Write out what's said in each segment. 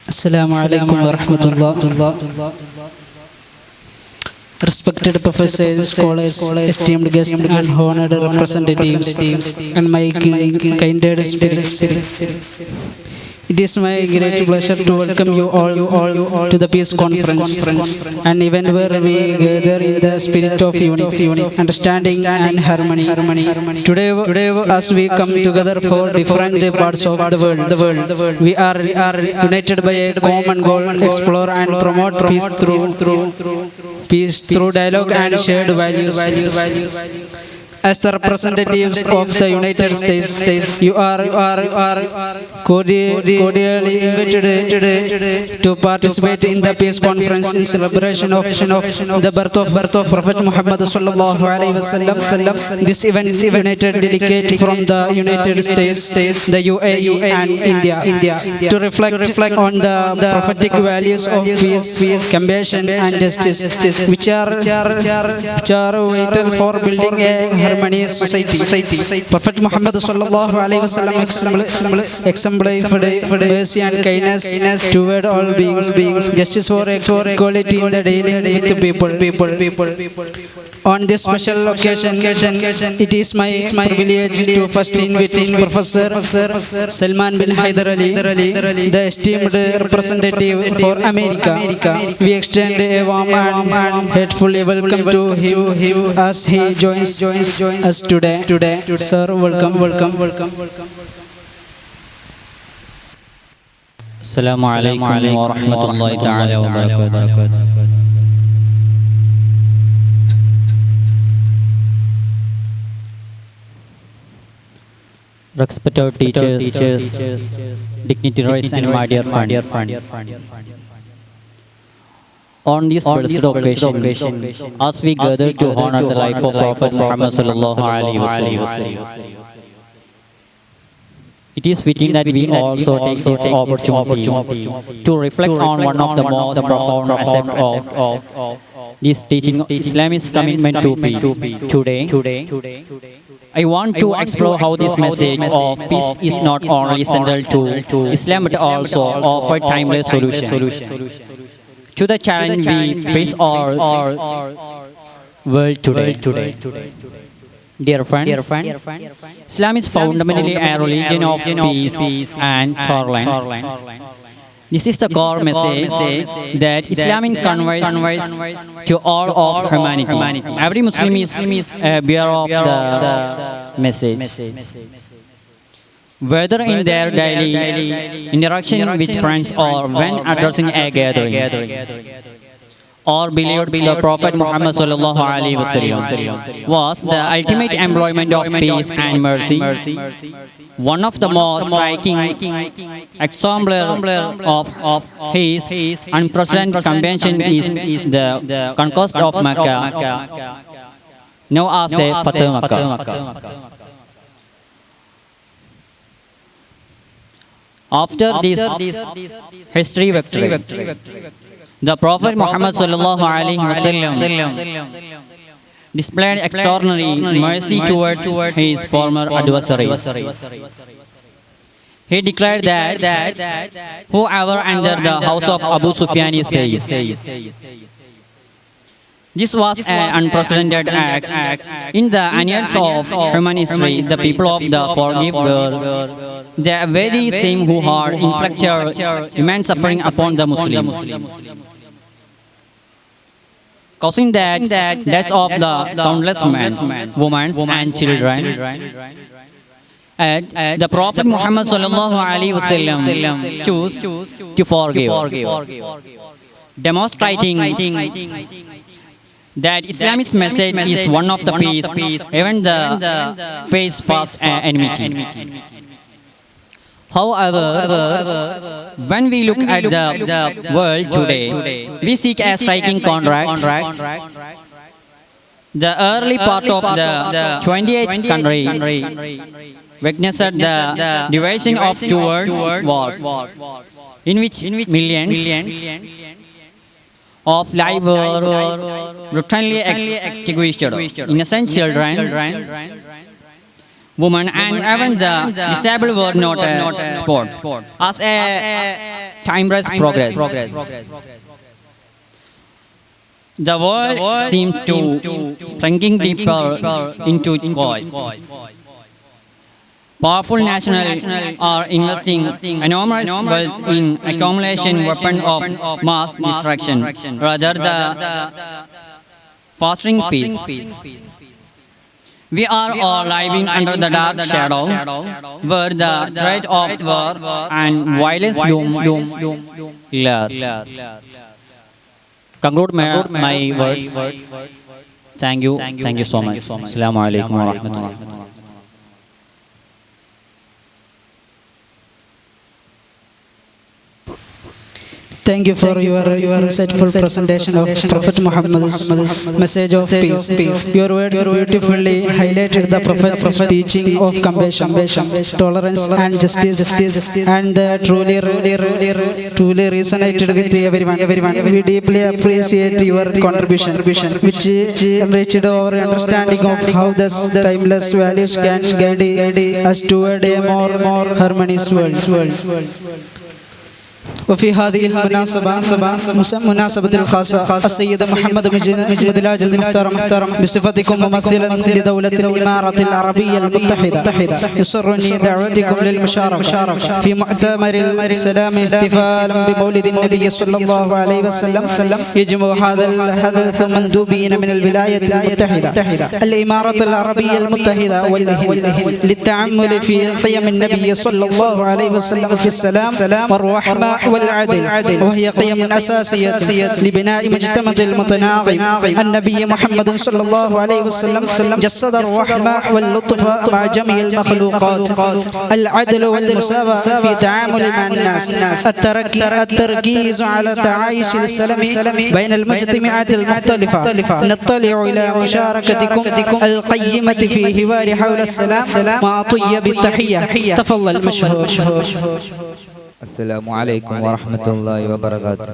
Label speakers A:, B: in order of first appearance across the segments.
A: Assalamu alaikum wa rahmatullah. Respected professors, scholars, esteemed guests, and honored representatives, and my kindred spirits. It is my great pleasure to welcome you all to the Peace Conference, an event where we gather in the spirit of unity, understanding, and harmony. Today, as we come together for different parts of the world, we are united by a common goal: explore and promote peace through dialogue and shared values. As the representatives of the United States, you are cordially invited to participate in the Peace Conference in celebration of the birth of Prophet Muhammad sallallahu alaihi wasallam. This event united delegates from the United States, the UAE, and India to reflect on the prophetic values of peace, compassion, and justice, which are vital for building a harmonious society. Prophet Muhammad sallallahu alaihi wasallam exemplified mercy and kindness toward all beings, justice for equality in the dealing with people. On this special occasion, it is my privilege to first invite Professor Salman bin Haidar Ali, the esteemed representative for America. We extend a warm and heartful welcome to him as he joins us today. Sir, welcome.
B: Assalamu alaikum wa rahmatullahi ta'ala wa barakatuh. Respected teachers, dignitaries, and my dear friends. On this blessed occasion, as we gather to honor the life of Prophet Muhammad sallallahu alaihi wasallam, it is fitting that we also take this opportunity to reflect on one of the most profound aspects of this teaching, Islam's commitment to peace. Today, I want to explore how this message of peace is not only central to Islam but also offers timeless solution to the challenge we face our world today. Dear friends, Islam is fundamentally a religion of peace and tolerance. This is the core message that Islam conveys to all of humanity. Every Muslim is a bearer of the message. Whether in their daily interaction with friends or when addressing a gathering, or believed the Prophet Muhammad sallallahu alaihi wasallam was the ultimate embodiment of peace and mercy. One of the most striking examples of his unprecedented compassion is the conquest of Mecca, known as Fateh Makkah. After this history victory, the Prophet Muhammad sallallahu alaihi wasallam displayed extraordinary mercy towards his former adversaries. He declared that whoever entered the house of Abu Sufyan is safe. This was an unprecedented act. In the annals of human history, the people of the forgive were the very same who had inflicted immense suffering upon the Muslims, causing the death of the countless men, women, and children. And the Prophet Muhammad sallallahu alaihi wasallam chose to forgive, demonstrating that Islam's message is one of the peace, even the face past enmity. However, when we look at the world today, we seek a striking contrast. The early part of the 28th century witnessed the division of two worlds, in which millions of lives were routinely extinguished. Innocent children, women, and even the disabled were not spared. As a timeless progress. The world seems to sinking deeper into its coils. Powerful nations are investing enormous wealth in accumulation weapons of mass destruction rather than fostering peace. We are all living under the dark shadow where the threat of war and violence loom large. Conclude my words. Thank you so much. Assalamu alaikum wa rahmatullah.
A: Thank you for your insightful presentation of Prophet Muhammad's message of peace. Your words beautifully highlighted the Prophet's teaching of compassion, tolerance and justice, and truly resonated with everyone. We deeply appreciate your contribution, which enriched our understanding of how these timeless values can guide us toward a more harmonious world. وفي هذه المناسبة مناسبة الخاصة السيد محمد مدلاج المحترم بصفتكم ممثلا لدولة الإمارة العربية المتحدة يسرني دعوتكم للمشاركة في مؤتمر السلام احتفالا بمولد النبي صلى الله عليه وسلم. يجمع هذا الحدث مندوبين من الولاية المتحدة، الإمارة العربية المتحدة والهند للتأمل في قيم النبي صلى الله عليه وسلم في السلام والرحمة والعدل، وهي قيم أساسية لبناء مجتمع المتناغم. النبي محمد صلى الله عليه وسلم جسد الرحمة واللطف مع جميع المخلوقات، العدل والمساواة في التعامل مع الناس، التركيز على تعايش السلام بين المجتمعات المختلفة. نطلع إلى مشاركتكم القيمة في حوار حول السلام مع طيب التحية. تفضل مشهور.
C: السلام عليكم ورحمة الله وبركاته.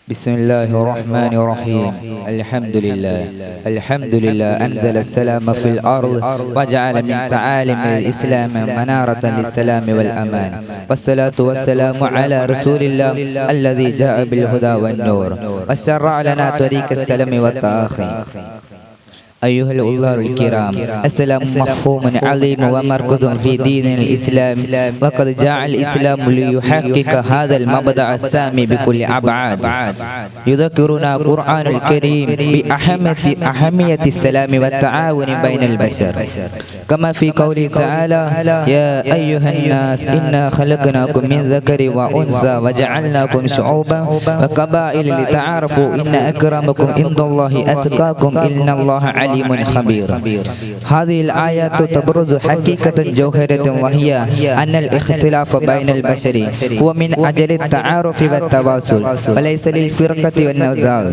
C: بسم الله الرحمن الرحيم. الحمد لله أنزل السلام في الأرض وجعل من تعاليم الإسلام منارة للسلام والأمان، والصلاة والسلام على رسول الله الذي جاء بالهدى والنور وشرع لنا طريق السلام والتآخي. أيها الأولاد الكرام، السلام مفهوم عظيم ومركز في دين الإسلام، وقد جاء الإسلام ليحقق هذا المبدأ السامي بكل أبعاد. يذكرنا القرآن الكريم بأهمية السلام والتعاون بين البشر، كما في قوله تعالى: يا أيها الناس إنا خلقناكم من ذكر وأنثى وجعلناكم شعوبا وقبائل لتعارفوا إن أكرمكم عند الله أتقاكم إن الله عليم خبير. هذه الآيات تبرز حقيقة جوهرة، وهي أن الاختلاف بين البشر هو من أجل التعارف والتواصل وليس للفرقة والنزاع.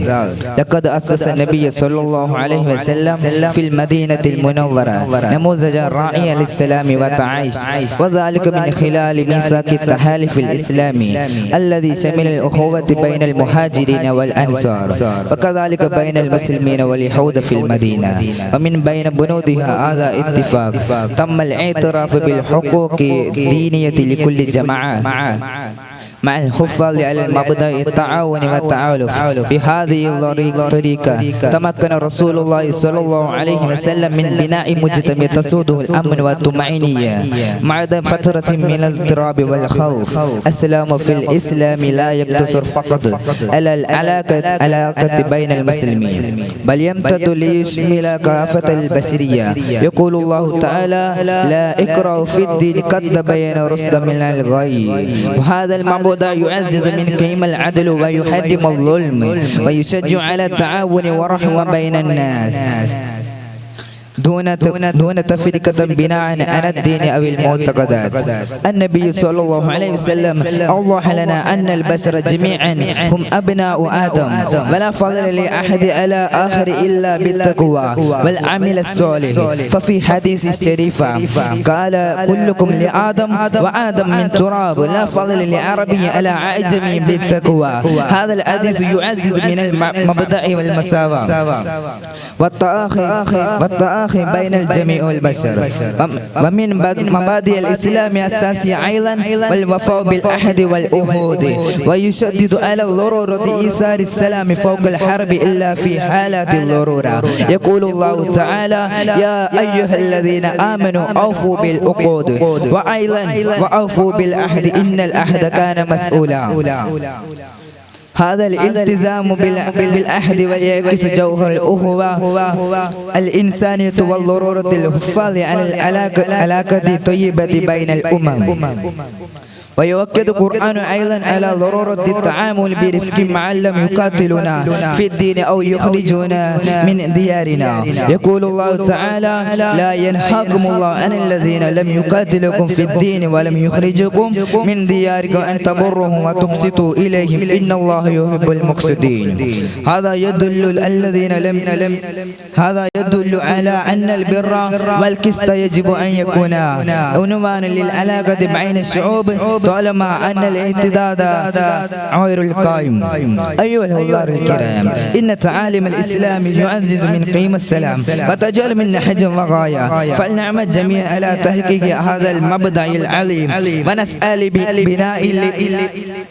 C: لقد أسس النبي صلى الله عليه وسلم في المدينة المنورة نموذجا رائعا للسلام والتعايش، وذلك من خلال ميثاق التحالف الإسلامي الذي شمل الأخوة بين المهاجرين والأنصار، وكذلك بين المسلمين واليهود في المدينة. ومن بين بنودها هذا اتفاق تم الاعتراف بالحقوق الدينية لكل جماعة مع الحفاظ على المبدأ التعاون والتعالف. بهذه الطريقة تمكن رسول الله صلى الله عليه وسلم من بناء مجتمع تسوده الأمن والطمأنينة مع فترة من الاضطراب والخوف. السلام في الإسلام لا يقتصر فقط على العلاقة بين المسلمين، بل يمتد ليشمل كافة البشرية. يقول الله تعالى: لا إكراه في الدين قد تبين الرشد من الغي. وهذا المبدأ يعزز من قيم العدل ويحرم الظلم ويشجع على التعاون والرحمة بين الناس دون تفرقة بناء عن الدين أو المعتقدات. النبي صلى الله عليه وسلم أوضح لنا أن البشر جميعا هم أبناء آدم، ولا فضل لأحد على آخر إلا بالتقوى والعمل الصالح. ففي حديث الشريف قال: كلكم لآدم وآدم من تراب، لا فضل لعربي على عجمي بالتقوى. هذا الحديث يعزز من المبدأ والمساواة والتآخي آخ بين الجميع والبشر. ومن مبادئ الإسلام الأساسية أيضا والوفاء بالعهد والعهود، ويشدد على ضرورة إيثار السلام فوق الحرب إلا في حالات الضرورة. يقول الله تعالى: يا أيها الذين آمنوا أوفوا بالعقود، وأيضا وأوفوا بالعهد إن العهد كان مسؤولا. هذا الالتزام بالعهد ويعكس جوهر الأخوة الإنسانية والضرورة الحفاظ على العلاقة الطيبة بين الأمم. ويؤكد القرآن أيضا على ضرورة التعامل برفق مع لم يقاتلنا في الدين أو يخرجونا من ديارنا. يقول الله تعالى: لا ينهاكم الله عن الذين لم يقاتلكم في الدين ولم يخرجكم من دياركم أن تبرهم وتقسطوا إليهم إن الله يحب المقسطين. هذا يدل على أن البر والقسط يجب أن يكون عنوانا للعلاقة بين الشعوب طالما أن الاعتداد غير القائم. أيها الحضار الكرام، إن تعاليم الإسلام يعزز من قيم السلام وتجعل من نهج وغاية، فلنعمل جميعا على تحقيق هذا المبدأ العظيم ونسعى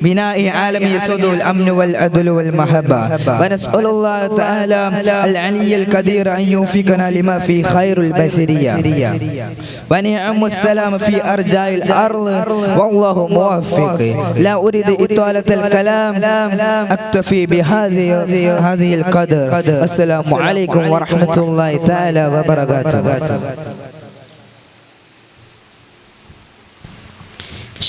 C: بناء عالم يسود الأمن والعدل والمحبة. ونسأل الله تعالى العلي القدير أن يوفقنا لما فيه خير البشرية وأن يعم السلام في أرجاء الأرض، والله موفق. لا أريد إطالة الكلام، أكتفي بهذه القدر. السلام عليكم ورحمة الله تعالى وبركاته.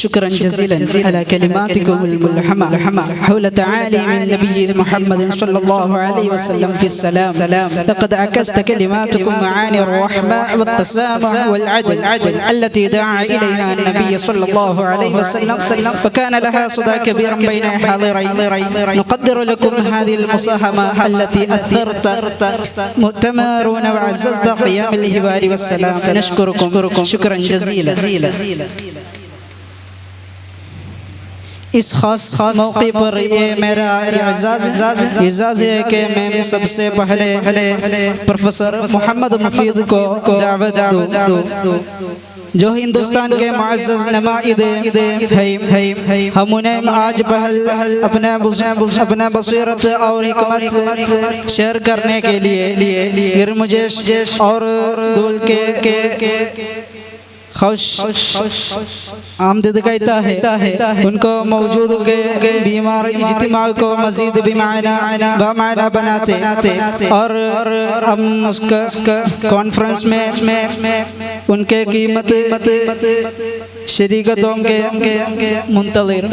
A: شكرا جزيلا على كلماتكم الملحمة حول تعاليم النبي محمد صلى الله عليه وسلم في السلام. لقد عكست كلماتكم معاني الرحمة والتسامح والعدل التي دعا إليها النبي صلى الله عليه وسلم، وكان لها صدى كبيرا بين حاضرين. نقدر لكم هذه المساهمة التي أثرت مؤتمرون وعززت قيام الحوار والسلام. نشكركم شكرا جزيلا. इस खास मौके पर ये मेरा एजाज़ है कि मैं सबसे पहले प्रोफेसर मोहम्मद मुफीद को दावत दूँ, जो हिंदुस्तान के मुअज़्ज़ज़ नुमाइंदे हैं। हम उन्हें आज पहल अपना बसीरत और हिकमत शेयर करने के लिए मुजेश और दूल के खुश आमदीद कहता है। उनको मौजूद के बीमार इज्तिमा को मजीद बामाना बनाते और हम उसका कॉन्फ्रेंस में उनके कीमत शरीकतों के मुंतज़िर।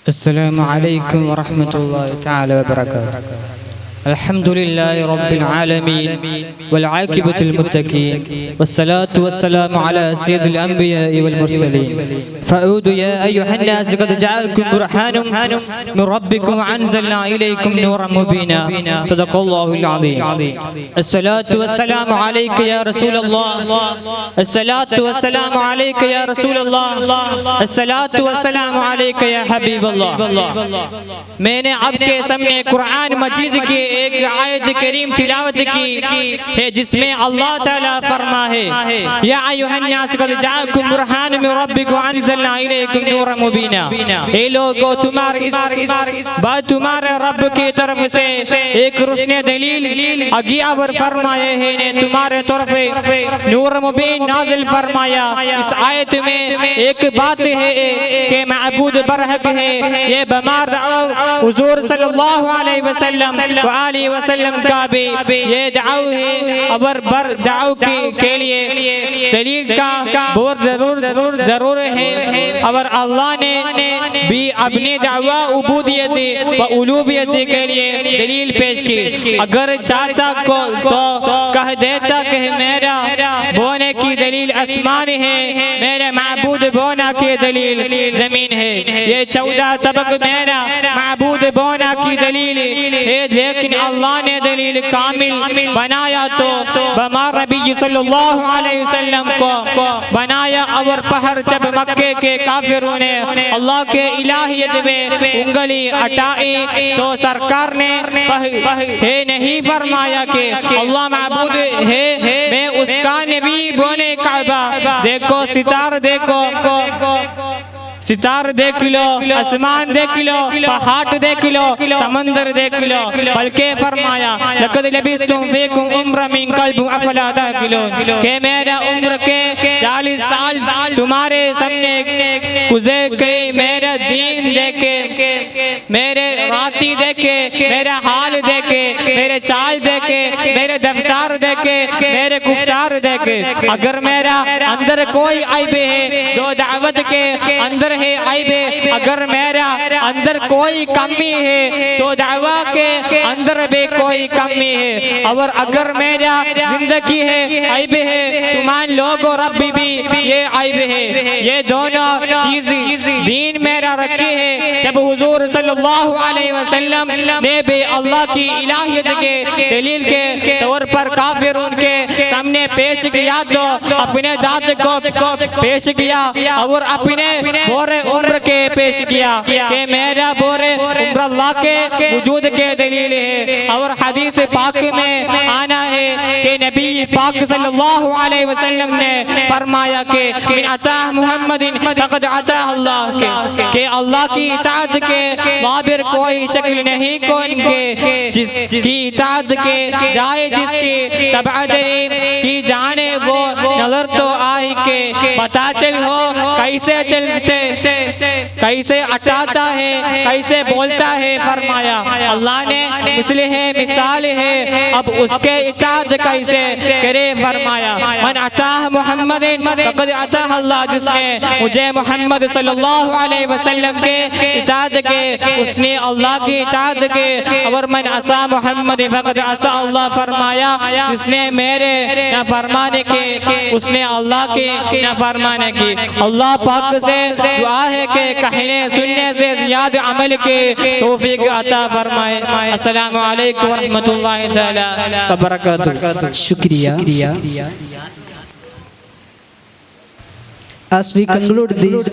B: अस्सलामु अलैकुम व रहमतुल्लाहि तआला व बरकातुहू। अल्हम्दुलिल्लाहि रब्बिल आलमीन वल आक़िबतुल मुत्तक़ीन वस्सलातु वस्सलामु अला सय्यिदिल अंबिया'i वल मुरसलीन। फ़अऊदु या अय्युहन नास क़द जअअकुम बुरहानुम मिन रब्बिकुम व अंज़लना इलैकुम नूरन मुबीना। सदक़ल्लाहुल अज़ीम। अस्सलातु वस्सलामु अलैका या रसूलल्लाह, अस्सलातु वस्सलामु अलैका या रसूलल्लाह, अस्सलातु वस्सलामु अलैका या हबीबल्लाह। मैंने आपके सामने कुरान मजीद की एक आयत करीम तिलावत की है जिसमें अल्लाह ताला फरमा है, या अय्युहन नास क़द जअअकुम बुरहानुम मिन रब्बिकुम व अंज़लना इलैकुम नूरन मुबीना। ए लोगों, तुम्हारे रब की तरफ से एक रोशनी दलील अगियावर फरमाए हैं ने तुम्हारे तरफ नूर मुबीन नाजिल फरमाया। इस आयत में एक बात है कि माबूद बरहक है, ये बमार हुजूर सल्लल्लाहु अलैहि वसल्लम का भी ये दाव है और बर दाव के लिए दलील का बहुत जरूर है। और अल्लाह ने भी अपनी दावा उबूदियत व उलूहियत के लिए दलील पेश की। अगर चाहता को तो कह देता कि मेरा बोने की दलील आसमान है, मेरे माबूद बोना की दलील जमीन है। ये 14 तबक मेरा माबूद बोना की दलील है, लेकिन
D: लेकिन अल्लाह ने दलील कामिल बनाया तो हमारे नबी सल्लल्लाहु अलैहि वसल्लम को बनाया। और पहर जब मक्के के काफिरों ने अल्लाह के इलाहियत में उंगली हटाई तो सरकार ने है नहीं फरमाया कि अल्लाह माबूद है, मैं उसका नबी बोने काबा। देखो सितार देखो, सितार देख लो, आसमान देख लो, पहाड़ देख लो, समंदर देख लो, बल्कि फरमाया लक़द लबिस्तुम फ़ीकुम उम्रन मिन क़ल्बिन अफ़ला ताक़िलून कि मेरा उम्र के 40 साल तुम्हारे सामने गुज़र गए। मेरा दीन देखे, मेरे राती देखे, मेरा हाल देखे, मेरे चाल देखे, मेरे दफ्तार देखे, मेरे गुफ्तार देखे। अगर मेरा अंदर कोई ऐब है तो दावत के अंदर है ऐब है। अगर मेरा अंदर कोई कमी है तो दावा के अंदर भी कोई कमी है। और अगर मेरा जिंदगी है ऐब है तो मान लोगो रब्बी भी ये ऐब है। ये दोनों चीज दीन मेरा रखी है। जब हुजूर सल्लल्लाहु अलैहि वसल्लम ने भी अल्लाह की इलाहियत के दलील के तौर पर काफिर उनके सामने पेश किया तो अपने दाद को पेश किया और अपने बोरे उम्र के पेश किया कि मेरा बोरे उम्र अल्लाह के वजूद के दलील है। और हदीस पाक में आना है कि नबी पाक सल्लल्लाहु अलैहि वसल्लम ने फरमाया कि मिन अता मुहम्मदिन फक़द अता अल्लाह के अल्लाह की इताअत के बाबिर कोई शक्ल नहीं कौन के जिसकी इताअत के जाए जिसकी तबादरी की जाने वो नजर तो आई के पता चल हो कैसे चलते, कैसे अटाता है, कैसे बोलता है। फरमाया अल्लाह ने मिसल है, मिसाल है, अब उसके इताअत कैसे करे। फरमाया मन अताह मुहम्मदिन फक़द अताह अल्लाह, जिसने मुझे मोहम्मद सल्लल्लाहु अलैहि वसल्लम के इताअत के उसने अल्लाह की इताअत के। और मन असा मोहम्मद फक़द असा अल्लाह, फरमाया जिसने मेरे न फरमाने के उसने अल्लाह के न फरमाने की। अल्लाह पाक से दुआ है कि कहने सुनने से ज़्यादा अमल के तौफीक अता फरमाए। अस्सलामु अलैकुम व रहमतुल्लाहि तआला व बरकातुहू।
A: शुक्रिया। As we conclude this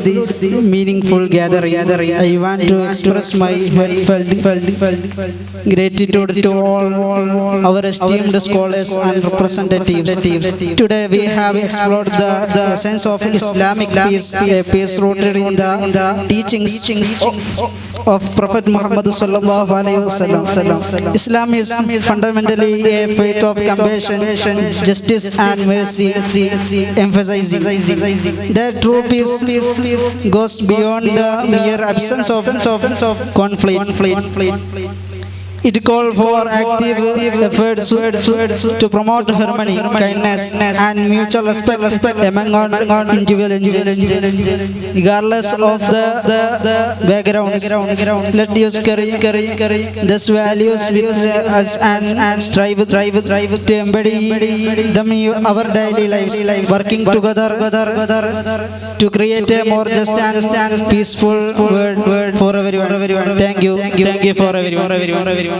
A: meaningful gathering, I want to express my heartfelt gratitude to all our esteemed scholars and representatives. Today we have explored the essence of Islamic peace, a peace rooted in the teachings of Prophet Muhammad sallallahu alaihi wasallam. Islam is fundamentally a faith of compassion, justice and mercy, emphasizing that true peace goes beyond the mere absence of conflict. It calls for active efforts to promote harmony, kindness, and mutual respect among individuals, regardless of the backgrounds. Let us carry these values with us and strive to embody them in our daily lives, working together to create a more just and peaceful world for everyone. Thank you for everyone.